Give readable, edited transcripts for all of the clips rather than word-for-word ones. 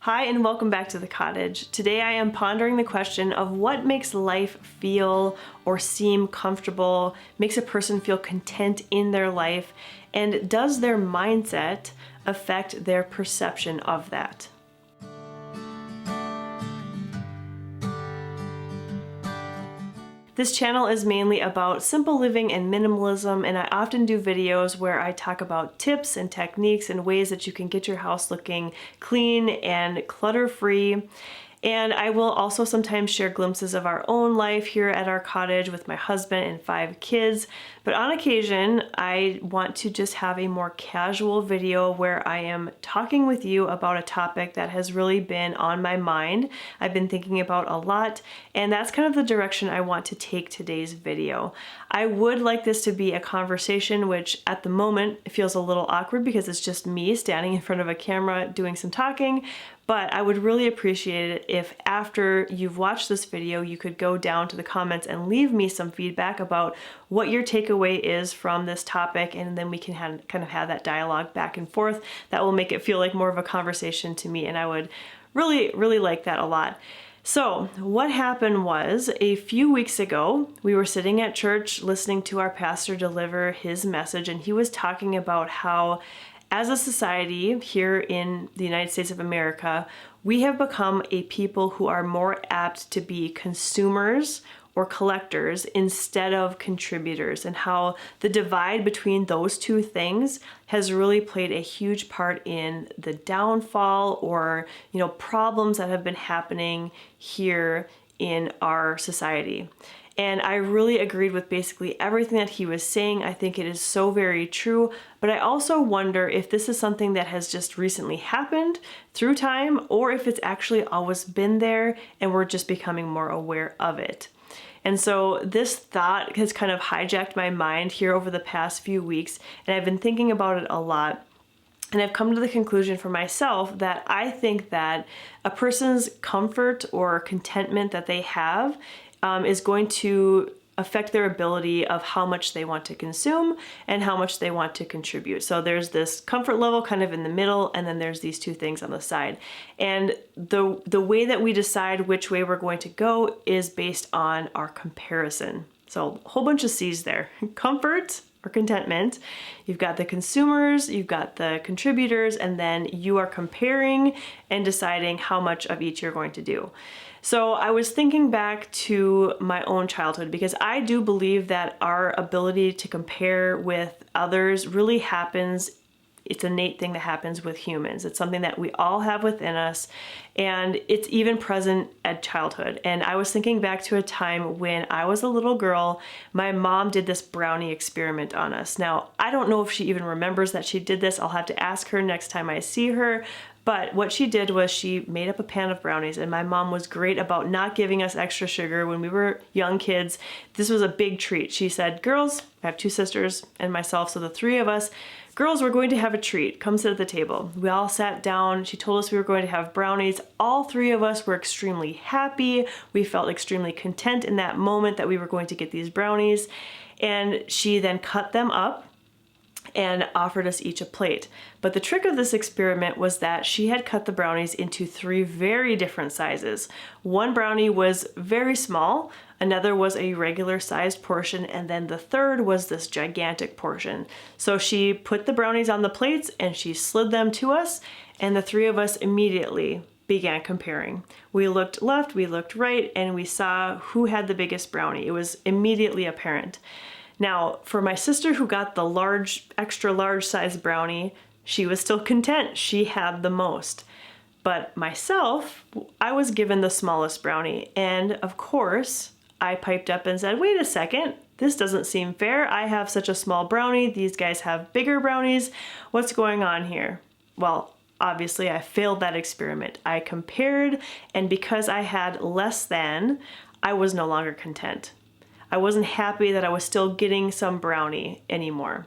Hi and welcome back to the cottage. Today I am pondering the question of what makes life feel or seem comfortable, makes a person feel content in their life, and does their mindset affect their perception of that? This channel is mainly about simple living and minimalism, and I often do videos where I talk about tips and techniques and ways that you can get your house looking clean and clutter-free. And I will also sometimes share glimpses of our own life here at our cottage with my husband and 5 kids. But on occasion, I want to just have a more casual video where I am talking with you about a topic that has really been on my mind. I've been thinking about a lot, and that's kind of the direction I want to take today's video. I would like this to be a conversation, which at the moment it feels a little awkward because it's just me standing in front of a camera doing some talking. But I would really appreciate it if after you've watched this video, you could go down to the comments and leave me some feedback about what your takeaway is from this topic, and then we can kind of have that dialogue back and forth. That will make it feel like more of a conversation to me, and I would really, really like that a lot. So what happened was, a few weeks ago, we were sitting at church listening to our pastor deliver his message, and he was talking about how as a society here in the United States of America, we have become a people who are more apt to be consumers or collectors instead of contributors, and how the divide between those two things has really played a huge part in the downfall or, problems that have been happening here in our society. And I really agreed with basically everything that he was saying. I think it is so very true, but I also wonder if this is something that has just recently happened through time, or if it's actually always been there and we're just becoming more aware of it. And so this thought has kind of hijacked my mind here over the past few weeks, and I've been thinking about it a lot. And I've come to the conclusion for myself that I think that a person's comfort or contentment that they have is going to affect their ability of how much they want to consume and how much they want to contribute. So there's this comfort level kind of in the middle, and then there's these two things on the side. And the way that we decide which way we're going to go is based on our comparison. So a whole bunch of C's there. Comfort or contentment. You've got the consumers, you've got the contributors, and then you are comparing and deciding how much of each you're going to do. So I was thinking back to my own childhood, because I do believe that our ability to compare with others really happens. It's an innate thing that happens with humans. It's something that we all have within us, and it's even present at childhood. And I was thinking back to a time when I was a little girl. My mom did this brownie experiment on us. Now, I don't know if she even remembers that she did this. I'll have to ask her next time I see her. But what she did was she made up a pan of brownies, and my mom was great about not giving us extra sugar when we were young kids. This was a big treat. She said, "Girls," I have 2 sisters and myself, so the 3 of us, "Girls, we're going to have a treat. Come sit at the table." We all sat down. She told us we were going to have brownies. All 3 of us were extremely happy. We felt extremely content in that moment that we were going to get these brownies. And she then cut them up and offered us each a plate. But the trick of this experiment was that she had cut the brownies into 3 very different sizes. One brownie was very small, another was a regular sized portion, and then the third was this gigantic portion. So she put the brownies on the plates and she slid them to us, and the 3 of us immediately began comparing. We looked left, we looked right, and we saw who had the biggest brownie. It was immediately apparent. Now, for my sister who got the extra large size brownie, she was still content. She had the most. But myself, I was given the smallest brownie. And of course, I piped up and said, "Wait a second, this doesn't seem fair. I have such a small brownie. These guys have bigger brownies. What's going on here?" Well, obviously I failed that experiment. I compared, and because I had less than, I was no longer content. I wasn't happy that I was still getting some brownie anymore.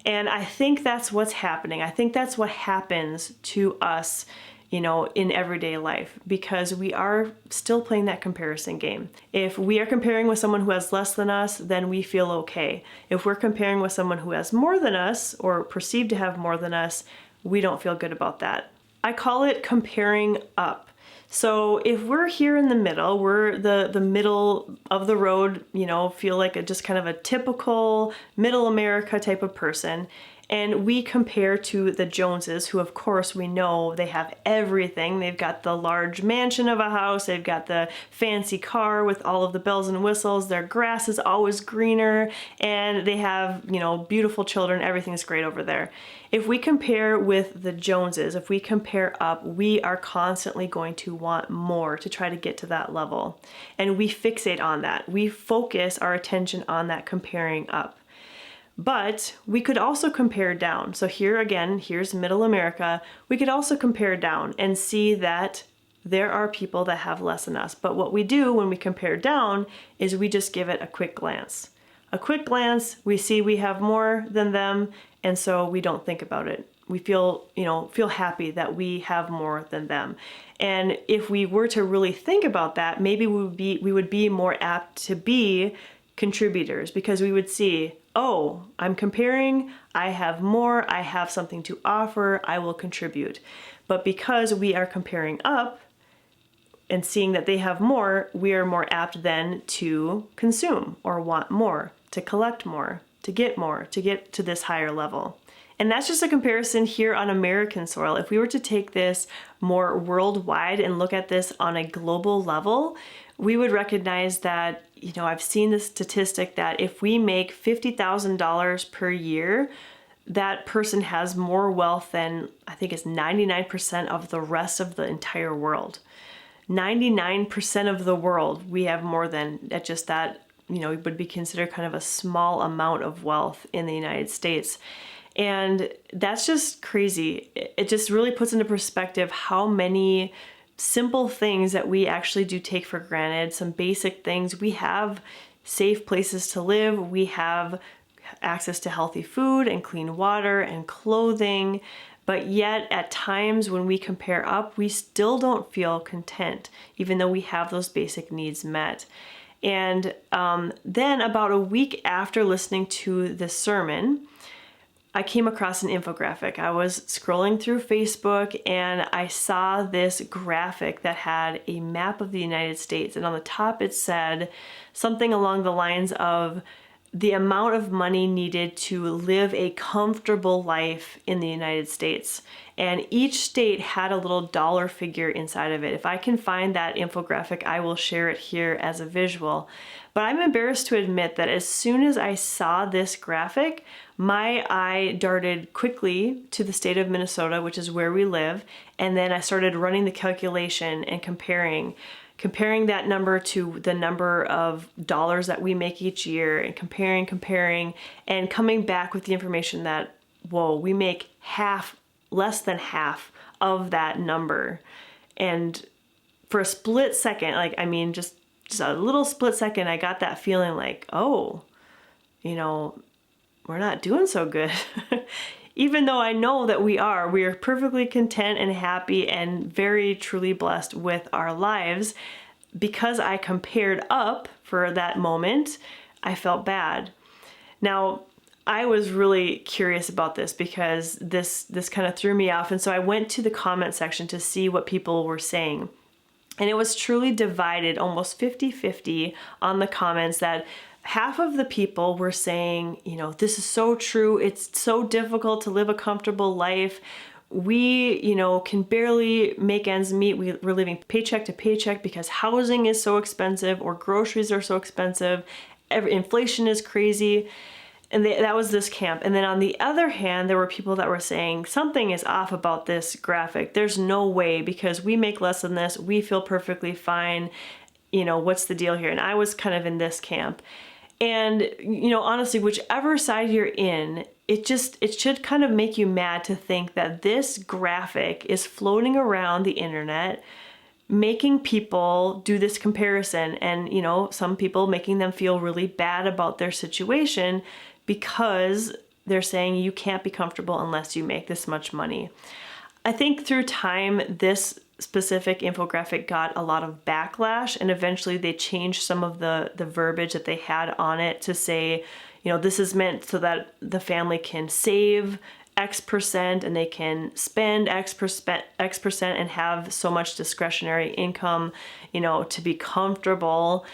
And I think that's what's happening. I think that's what happens to us, in everyday life, because we are still playing that comparison game. If we are comparing with someone who has less than us, then we feel okay. If we're comparing with someone who has more than us or perceived to have more than us, we don't feel good about that. I call it comparing up. So if we're here in the middle, we're the middle of the road, you know, feel like just kind of a typical middle America type of person. And we compare to the Joneses, who of course we know they have everything. They've got the large mansion of a house, they've got the fancy car with all of the bells and whistles, their grass is always greener, and they have, you know, beautiful children, everything's great over there. If we compare with the Joneses, if we compare up, we are constantly going to want more to try to get to that level. And we fixate on that. We focus our attention on that comparing up. But we could also compare down. So here again, here's middle America. We could also compare down and see that there are people that have less than us. But what we do when we compare down is we just give it a quick glance. A quick glance, we see we have more than them, and so we don't think about it. We feel happy that we have more than them. And if we were to really think about that, maybe we would be more apt to be contributors, because we would see, oh, I'm comparing, I have more, I have something to offer, I will contribute. But because we are comparing up and seeing that they have more, we are more apt then to consume or want more, to collect more, to get to this higher level. And that's just a comparison here on American soil. If we were to take this more worldwide and look at this on a global level, we would recognize that, you know, I've seen the statistic that if we make $50,000 per year, that person has more wealth than, I think it's 99% of the rest of the entire world. 99% of the world, we have more than at just that, you know, would be considered kind of a small amount of wealth in the United States. And that's just crazy. It just really puts into perspective how many simple things that we actually do take for granted, some basic things. We have safe places to live, we have access to healthy food and clean water and clothing, but yet at times when we compare up, we still don't feel content, even though we have those basic needs met. And then about a week after listening to this sermon, I came across an infographic. I was scrolling through Facebook and I saw this graphic that had a map of the United States. And on the top it said something along the lines of the amount of money needed to live a comfortable life in the United States. And each state had a little dollar figure inside of it. If I can find that infographic, I will share it here as a visual. But I'm embarrassed to admit that as soon as I saw this graphic, my eye darted quickly to the state of Minnesota, which is where we live, and then I started running the calculation and comparing that number to the number of dollars that we make each year, and comparing, and coming back with the information that, whoa, we make less than half of that number. And for a split second, just a little split second, I got that feeling like, oh, you know, we're not doing so good. Even though I know that we are perfectly content and happy and very truly blessed with our lives. Because I compared up for that moment, I felt bad. Now, I was really curious about this because this kind of threw me off. And so I went to the comment section to see what people were saying. And it was truly divided, almost 50-50 on the comments, that half of the people were saying, you know, this is so true. It's so difficult to live a comfortable life. We, you know, can barely make ends meet. We're living paycheck to paycheck because housing is so expensive or groceries are so expensive. Inflation is crazy. And that was this camp. And then on the other hand, there were people that were saying something is off about this graphic. There's no way, because we make less than this. We feel perfectly fine. You know, what's the deal here? And I was kind of in this camp. And, you know, honestly, whichever side you're in, it should kind of make you mad to think that this graphic is floating around the internet, making people do this comparison, and, you know, some people making them feel really bad about their situation because they're saying you can't be comfortable unless you make this much money. I think through time, this specific infographic got a lot of backlash, and eventually they changed some of the verbiage that they had on it to say, you know, this is meant so that the family can save X percent and they can spend X percent and have so much discretionary income, you know, to be comfortable.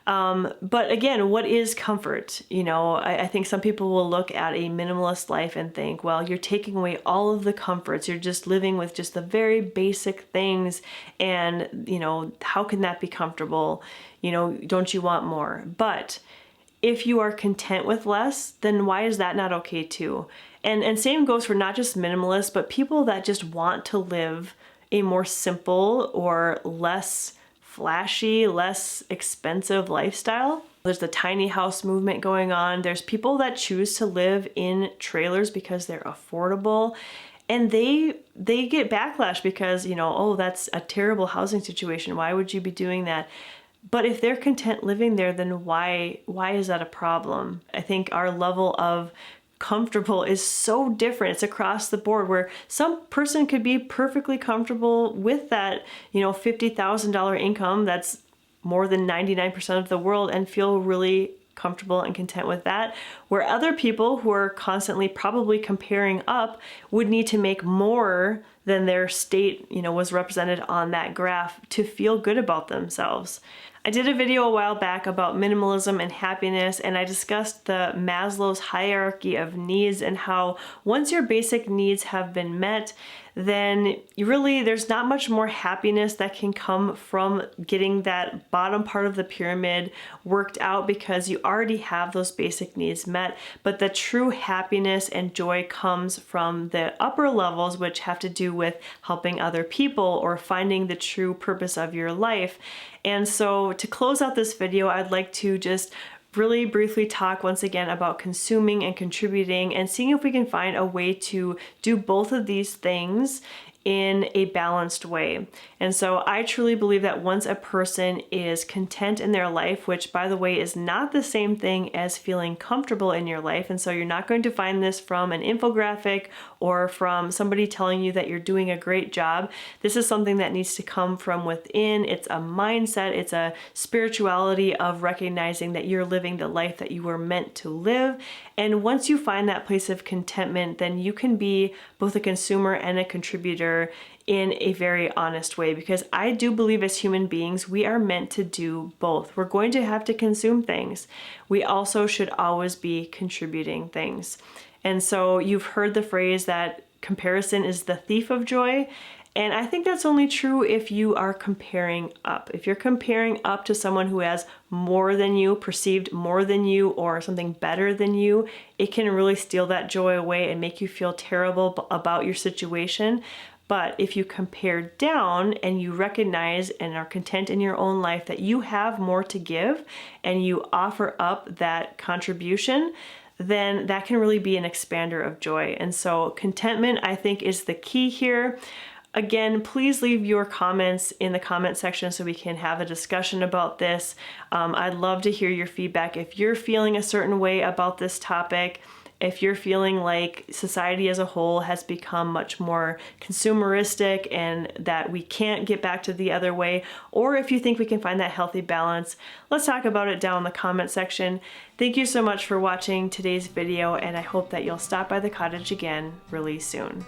But again, what is comfort? You know, I think some people will look at a minimalist life and think, well, you're taking away all of the comforts. You're just living with just the very basic things. And, you know, how can that be comfortable? You know, don't you want more? But if you are content with less, then why is that not okay too? And same goes for not just minimalists, but people that just want to live a more simple or less flashy, less expensive lifestyle. There's the tiny house movement going on. There's people that choose to live in trailers because they're affordable, and they get backlash because, you know, oh, that's a terrible housing situation. Why would you be doing that? But if they're content living there, then why is that a problem? I think our level of comfortable is so different. It's across the board, where some person could be perfectly comfortable with that, you know, $50,000 income that's more than 99% of the world and feel really comfortable and content with that, where other people who are constantly probably comparing up would need to make more than their state, you know, was represented on that graph to feel good about themselves. I did a video a while back about minimalism and happiness, and I discussed the Maslow's hierarchy of needs and how once your basic needs have been met, then there's not much more happiness that can come from getting that bottom part of the pyramid worked out, because you already have those basic needs met. But the true happiness and joy comes from the upper levels, which have to do with helping other people or finding the true purpose of your life. And so to close out this video, I'd like to just really briefly talk once again about consuming and contributing and seeing if we can find a way to do both of these things in a balanced way. And so I truly believe that once a person is content in their life, which by the way is not the same thing as feeling comfortable in your life, and so you're not going to find this from an infographic or from somebody telling you that you're doing a great job. This is something that needs to come from within. It's a mindset, it's a spirituality of recognizing that you're living the life that you were meant to live. And once you find that place of contentment, then you can be both a consumer and a contributor in a very honest way, because I do believe as human beings, we are meant to do both. We're going to have to consume things. We also should always be contributing things. And so you've heard the phrase that comparison is the thief of joy. And I think that's only true if you are comparing up. If you're comparing up to someone who has more than you, perceived more than you, or something better than you, it can really steal that joy away and make you feel terrible about your situation. But if you compare down and you recognize and are content in your own life that you have more to give and you offer up that contribution, then that can really be an expander of joy. And so contentment, I think, is the key here. Again, please leave your comments in the comment section so we can have a discussion about this. I'd love to hear your feedback. If you're feeling a certain way about this topic, if you're feeling like society as a whole has become much more consumeristic and that we can't get back to the other way, or if you think we can find that healthy balance, let's talk about it down in the comment section. Thank you so much for watching today's video, and I hope that you'll stop by the cottage again really soon.